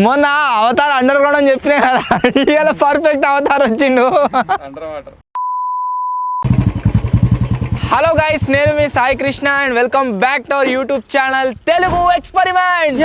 మొన్న Avatar under ground అని చెప్పినా కదా, ఇవాళ పర్ఫెక్ట్ అవతార్ వచ్చిండు. Under water. హలో గైస్, నేను మీ Sai Krishna and welcome back to our YouTube channel Telugu experiment.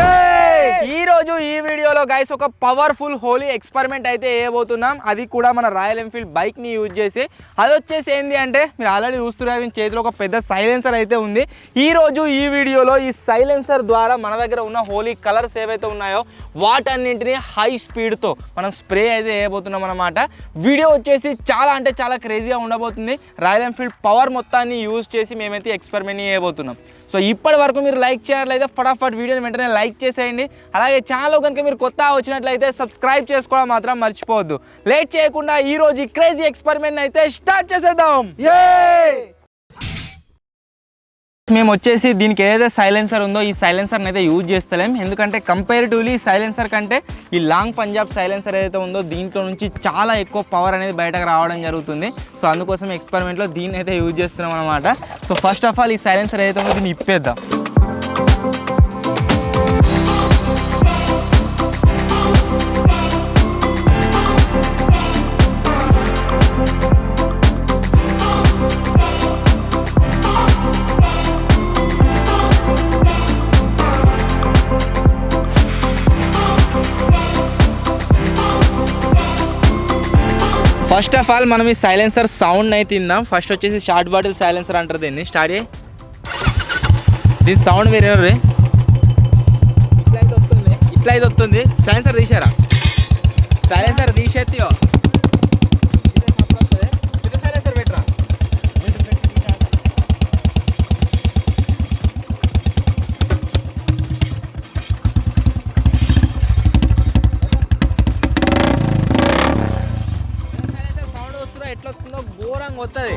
ఈ రోజు ఈ వీడియోలో గైస్ ఒక పవర్ఫుల్ హోలీ ఎక్స్పెరిమెంట్ అయితే వేయబోతున్నాం. అది కూడా మన రాయల్ ఎన్ఫీల్డ్ బైక్ ని యూజ్ చేసి. అది వచ్చేసి ఏంటి అంటే, మీరు ఆల్రెడీ చూస్తున్నారు చేతిలో ఒక పెద్ద సైలెన్సర్ అయితే ఉంది. ఈ రోజు ఈ వీడియోలో ఈ సైలెన్సర్ ద్వారా మన దగ్గర ఉన్న హోలీ కలర్స్ ఏవైతే ఉన్నాయో వాటన్నింటినీ హై స్పీడ్తో మనం స్ప్రే అయితే వేయబోతున్నాం అన్నమాట. వీడియో వచ్చేసి చాలా అంటే చాలా క్రేజీగా ఉండబోతుంది. రాయల్ ఎన్ఫీల్డ్ పవర్ మొత్తాన్ని యూజ్ చేసి మేమైతే ఎక్స్పెరిమెంట్ చేయబోతున్నాం. సో ఇప్పటి వరకు మీరు లైక్ చేయట్లయితే ఫటాఫట్ వీడియోని వెంటనే లైక్ చేసేయండి. అలాగే ఛానల్ కనుక మీరు కొత్త వచ్చినట్లయితే సబ్స్క్రైబ్ చేసుకోవడం మాత్రం మర్చిపోవద్దు. లేట్ చేయకుండా ఈ రోజు క్రేజీ ఎక్స్పెరిమెంట్ అయితే స్టార్ట్ చేసేద్దాం. మేము వచ్చేసి దీనికి ఏదైతే సైలెన్సర్ ఉందో ఈ సైలెన్సర్ని అయితే యూజ్ చేస్తలేం. ఎందుకంటే కంపేరిటివ్లీ ఈ సైలెన్సర్ కంటే ఈ లాంగ్ పంజాబ్ సైలెన్సర్ ఏదైతే ఉందో దీంట్లో నుంచి చాలా ఎక్కువ పవర్ అనేది బయటకు రావడం జరుగుతుంది. సో అందుకోసం ఎక్స్పెరిమెంట్లో దీన్ని అయితే యూజ్ చేస్తున్నాం అనమాట. సో ఫస్ట్ ఆఫ్ ఆల్ ఈ సైలెన్సర్ ఏదైతే ఉందో దీన్ని ఇప్పేద్దాం. ఫస్ట్ ఆఫ్ ఆల్ మనం ఈ సైలెన్సర్ సౌండ్ అయితే తిందాం. ఫస్ట్ వచ్చేసి షార్ట్ బాటిల్ సైలెన్సర్ అంటారు దీన్ని. స్టార్ట్ చేయి. దీని సౌండ్ మీరు రే ఇట్లా అయితే వస్తుంది. సైలెన్సర్ తీసారా? సైలెన్సర్ తీసేత్తి సైలెన్సర్ పెట్టరా. ఎట్లా వస్తుందో ఘోరంగా వస్తుంది.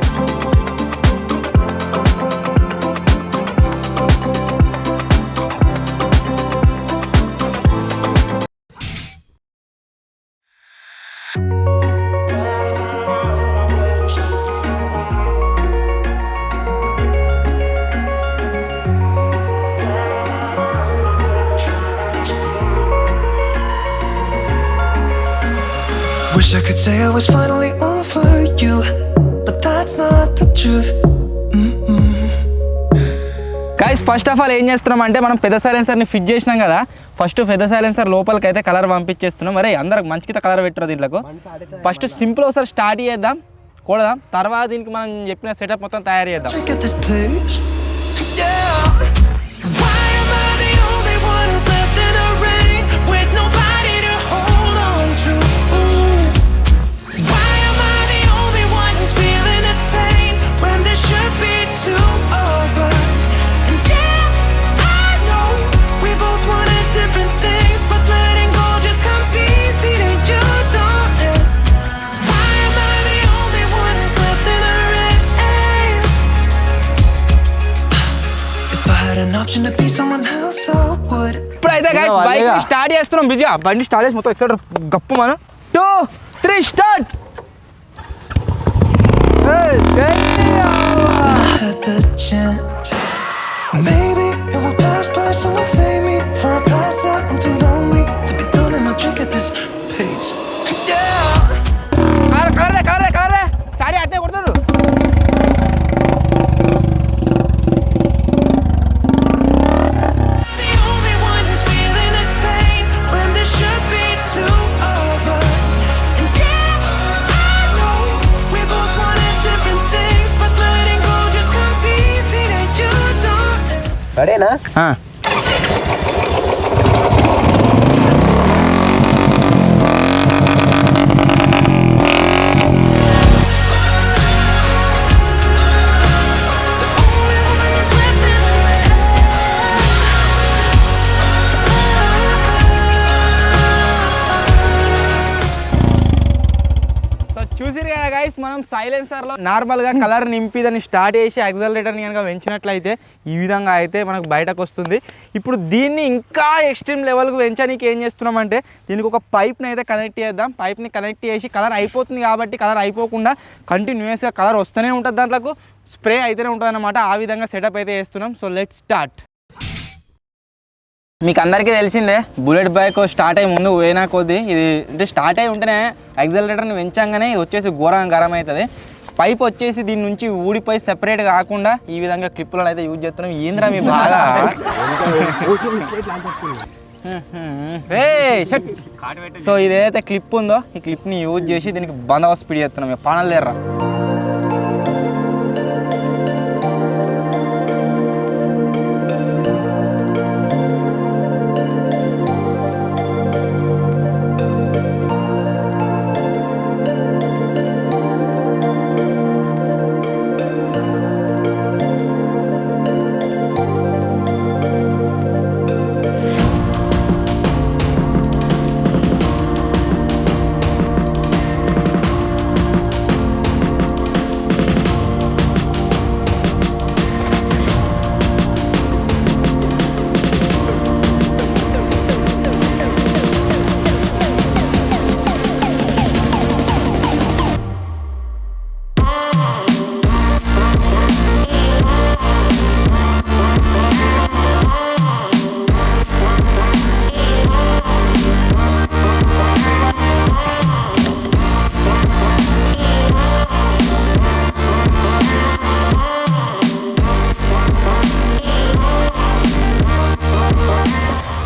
Wish I could say I was finally over you, but that's not the truth. Guys first of all ఏం చేస్తున్నాం అంటే, మనం పెద్ద సైలెన్సర్ని ఫిట్ చేసినాం కదా, ఫస్ట్ పెద్ద సైలెన్సర్ లోపలికి అయితే కలర్ పంపించేస్తున్నాం. మరి అందరికి మంచిగా కలర్ పెట్టరు దీంట్లో. ఫస్ట్ సింపుల్ ఒకసారి స్టార్ట్ చేద్దాం, కూడదాం. తర్వాత దీనికి మనం చెప్పిన సెటప్ మొత్తం తయారు చేద్దాం. ఇప్పుడైతే గైస్ బైక్ స్టార్ట్ చేస్తున్నాం. బిజీ బండి స్టార్ట్ చేసి మొత్తం ఎక్సైటర్ గప్పు. మనం 2, 3 start. Maybe it will pass by. Someone save me for a pass out. I'm too lonely to be done in my drink at this pace. కలరే start అట్టే కొడుతున్నారు. రెడీనా? చూసిరు కదా గైస్, మనం సైలెన్సర్లో నార్మల్గా కలర్ నింపి దాన్ని స్టార్ట్ చేసి యాక్సిలరేటర్ని కనుక పెంచినట్లయితే ఈ విధంగా అయితే మనకు బయటకు వస్తుంది. ఇప్పుడు దీన్ని ఇంకా ఎక్స్ట్రీమ్ లెవెల్కి పెంచడానికి ఏం చేస్తున్నామంటే, దీనికి ఒక పైప్ని అయితే కనెక్ట్ చేద్దాం. పైప్ని కనెక్ట్ చేసి కలర్ అయిపోతుంది కాబట్టి కలర్ అయిపోకుండా కంటిన్యూస్గా కలర్ వస్తూనే ఉంటుంది, దాంట్లో స్ప్రే అయితేనే ఉంటుంది అన్నమాట. ఆ విధంగా సెటప్ అయితే చేస్తున్నాం. So let's start. మీకు అందరికీ తెలిసిందే బుల్లెట్ బైక్ స్టార్ట్ అయ్యి ముందు పోయినా కొద్దీ ఇది అంటే స్టార్ట్ అయ్యి ఉంటేనే యాక్సిలరేటర్ని పెంచంగానే వచ్చేసి ఘోరంగా గరం అవుతుంది. పైప్ వచ్చేసి దీని నుంచి ఊడిపోయి సెపరేట్ కాకుండా ఈ విధంగా క్లిప్పులను అయితే యూజ్ చేస్తున్నాం. ఏంద్రా మీ బాగా సో ఇదేదైతే క్లిప్ ఉందో ఈ క్లిప్ని యూజ్ చేసి దీనికి బందోబస్తు స్పీడ్ చేస్తున్నాం. పానలు లేర్రా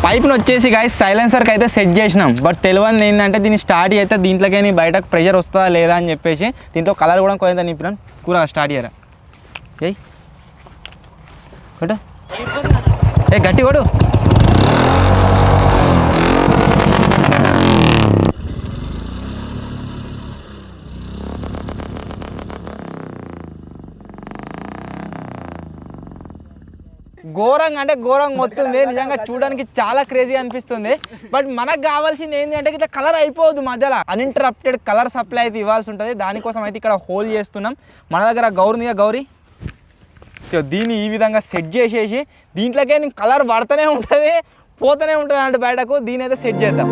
పైప్ని వచ్చేసి గాయస్ సైలెన్సర్కి అయితే సెట్ చేసినాం. బట్ తెలియదు ఏంటంటే దీన్ని స్టార్ట్ అయితే దీంట్లోకి బయటకు ప్రెషర్ వస్తుందా లేదా అని చెప్పేసి దీంట్లో కలర్ కూడా కొంత నింపినాను. కూర స్టార్ట్ చేయరా ఏయ్ కొట్టు ఏ గట్టి కొడు. ఘోరంగా అంటే ఘోరంగా వస్తుంది. నిజంగా చూడడానికి చాలా క్రేజీ అనిపిస్తుంది. బట్ మనకు కావాల్సింది ఏంటంటే ఇట్లా కలర్ అయిపోవద్దు, మధ్యలో అన్ఇంటరప్టెడ్ కలర్ సప్లై అయితే ఇవ్వాల్సి ఉంటుంది. దానికోసం అయితే ఇక్కడ హోల్ చేస్తున్నాం. మన దగ్గర గౌరీ గౌరీ దీన్ని ఈ విధంగా సెట్ చేసేసి దీంట్లోకే కలర్ పడుతూనే ఉంటుంది పోతూనే ఉంటుంది అంటే బయటకు. దీని అయితే సెట్ చేద్దాం.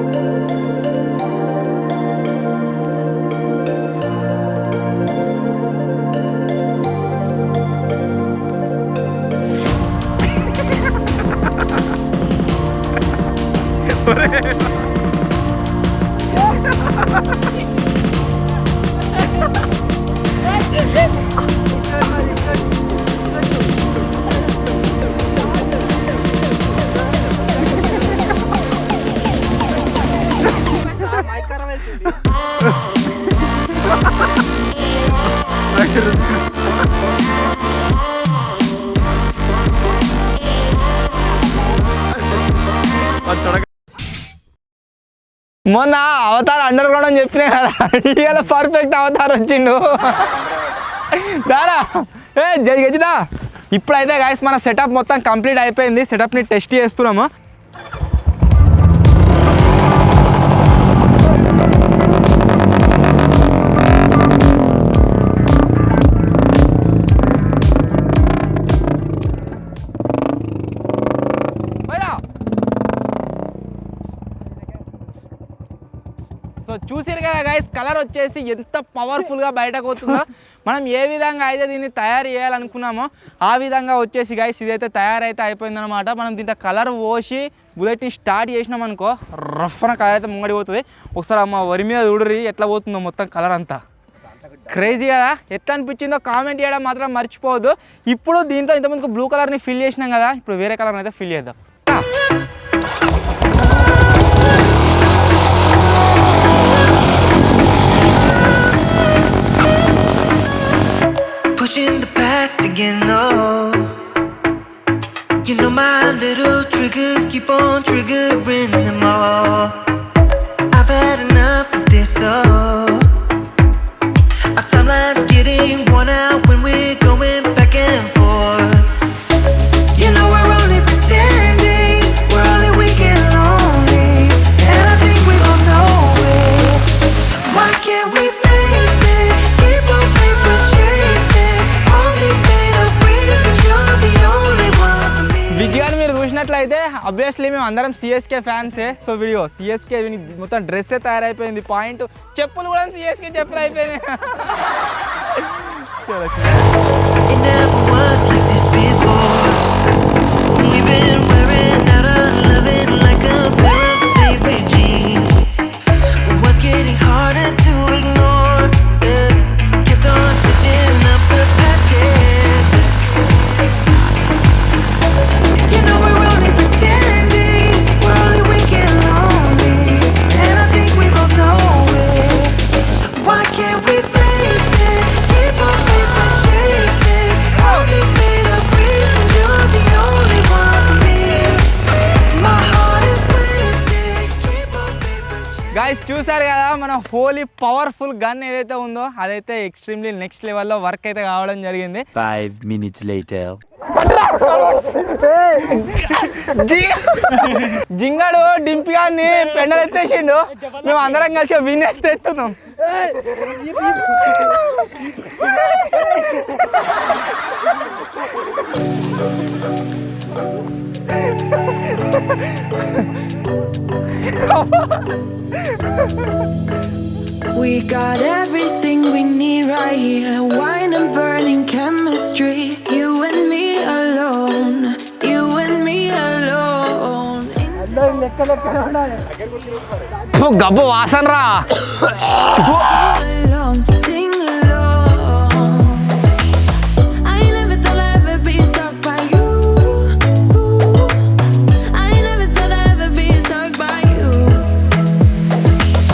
మొన్న అవతార్ అండర్ గ్రౌండ్ అని చెప్పినా కదా, ఇవాళ పర్ఫెక్ట్ అవతార్ వచ్చిండు. దారా ఏ జై గజిదా. ఇప్పుడైతే గాయస్ మన సెటప్ మొత్తం కంప్లీట్ అయిపోయింది. సెటప్ని టెస్ట్ చేస్తున్నాము. సో చూసారు కదా గైస్, కలర్ వచ్చేసి ఎంత పవర్ఫుల్గా బయటకు వస్తుందో. మనం ఏ విధంగా అయితే దీన్ని తయారు చేయాలనుకున్నామో ఆ విధంగా వచ్చేసి గైస్ ఇదైతే తయారైతే అయిపోయిందనమాట. మనం దీంట్లో కలర్ పోసి బుల్లెట్ని స్టార్ట్ చేసినాం అనుకో రఫ్న కలర్ అయితే ముంగడిపోతుంది. ఒకసారి అమ్మ వరి మీద చూడరి ఎట్లా పోతుందో మొత్తం కలర్ అంతా. క్రేజీ కదా. ఎట్లా అనిపించిందో కామెంట్ చేయడం మాత్రం మర్చిపోవద్దు. ఇప్పుడు దీంట్లో ఇంతమందికి బ్లూ కలర్ని ఫిల్ చేసినాం కదా, ఇప్పుడు వేరే కలర్ని అయితే ఫిల్ చేద్దాం. Pushing the past again, no. You know my little triggers keep on triggering them all. I've had enough of this, oh. Our timeline's getting worn out when we're going back and forth. You know we're only pretending, we're only weak and lonely, and I think we all know it. Why can't we face it? Keep on paper chasing all these made up reasons. You're the only one for me. విజయాన్ని మీరు చూసినట్లయితే obviously మేము అందరం CSK ఫ్యాన్సే. So video CSK మొత్తం డ్రెస్సే తయారైపోయింది. Point చెప్పులు కూడా CSK చెప్పులు అయిపోయినాయి. It never was like this before. We've been wearing out our loving guys చూసారు కదా మన హోలీ పవర్ఫుల్ గన్ ఏదైతే ఉందో అదైతే ఎక్స్ట్రీమ్లీ నెక్స్ట్ లెవెల్లో వర్క్ అయితే కావడం జరిగింది. 5 minutes later. జింగాడు డింపిగాన్ని పెండలు ఎత్తేసిండు, మేము అందరం కలిసి win ఎత్తేస్తున్నాం. We got everything we need right here. Wine and burning chemistry. You and me alone. You and me alone. గబ్బు వాసన రా. Alone. Sing along. I never thought I'd ever be stuck by you. I never thought I'd ever be stuck by you.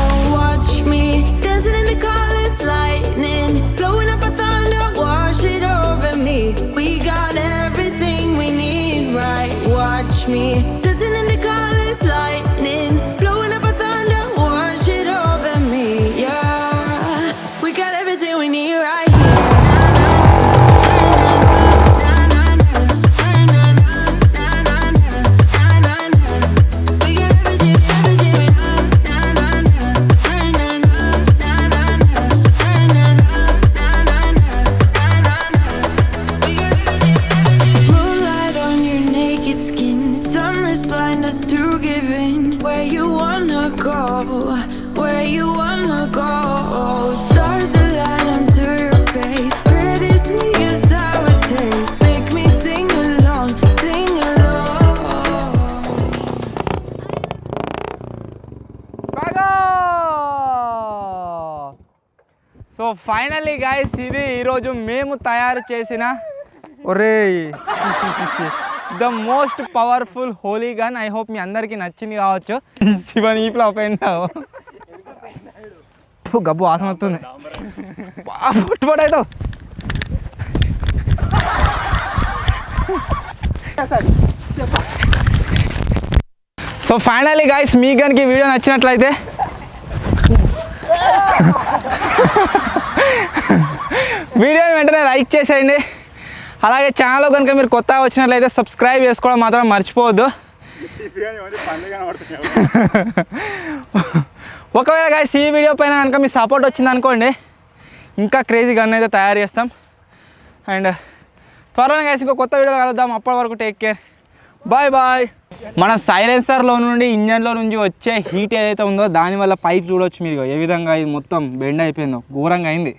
Oh, watch me dancing in the colors, lightning, blowing up a thunder, wash it over me. We got everything we need, right? Watch me dancing in the colors, lightning, blowing up a thunder, wash it over me. Yeah, we got everything we need right here. We got everything, everything we Moonlight on your naked skin, summer's blind us to giving. Where you wanna go, where you wanna go. Stars align onto your face, pretty sweet your sour taste. Make me sing along, sing along. So finally guys ఇది ఈరోజు మేము తయారు చేసిన ఒరేయ్ the most powerful Holi gun. I hope మీ అందరికీ నచ్చింది కావచ్చు. శివన్ ఈ ఫ్లాప్ అయినావు గబ్బు వాసన వస్తుంది, పుట్టుబడవుతావు. సో ఫైనల్లీ గైస్ మీ గన్కి వీడియో నచ్చినట్లయితే వీడియోని వెంటనే లైక్ చేసేయండి. అలాగే ఛానల్లో కనుక మీరు కొత్తగా వచ్చినట్లయితే సబ్స్క్రైబ్ చేసుకోవడం మాత్రం మర్చిపోవద్దు. ఒకవేళ గైస్ ఈ వీడియో పైన కనుక మీ సపోర్ట్ వచ్చింది అనుకోండి, ఇంకా క్రేజీ గన్ అయితే తయారు చేస్తాం. అండ్ త్వరలో గైస్ ఇంకో కొత్త వీడియోలో కలుద్దాం. అప్పటి వరకు టేక్ కేర్, బాయ్ బాయ్. మన సైలెన్సర్లో నుండి ఇంజన్లో నుంచి వచ్చే హీట్ ఏదైతే ఉందో దానివల్ల పైప్ చూడవచ్చు మీరు ఏ విధంగా ఇది మొత్తం బెండ్ అయిపోయిందో, ఘోరంగా అయింది.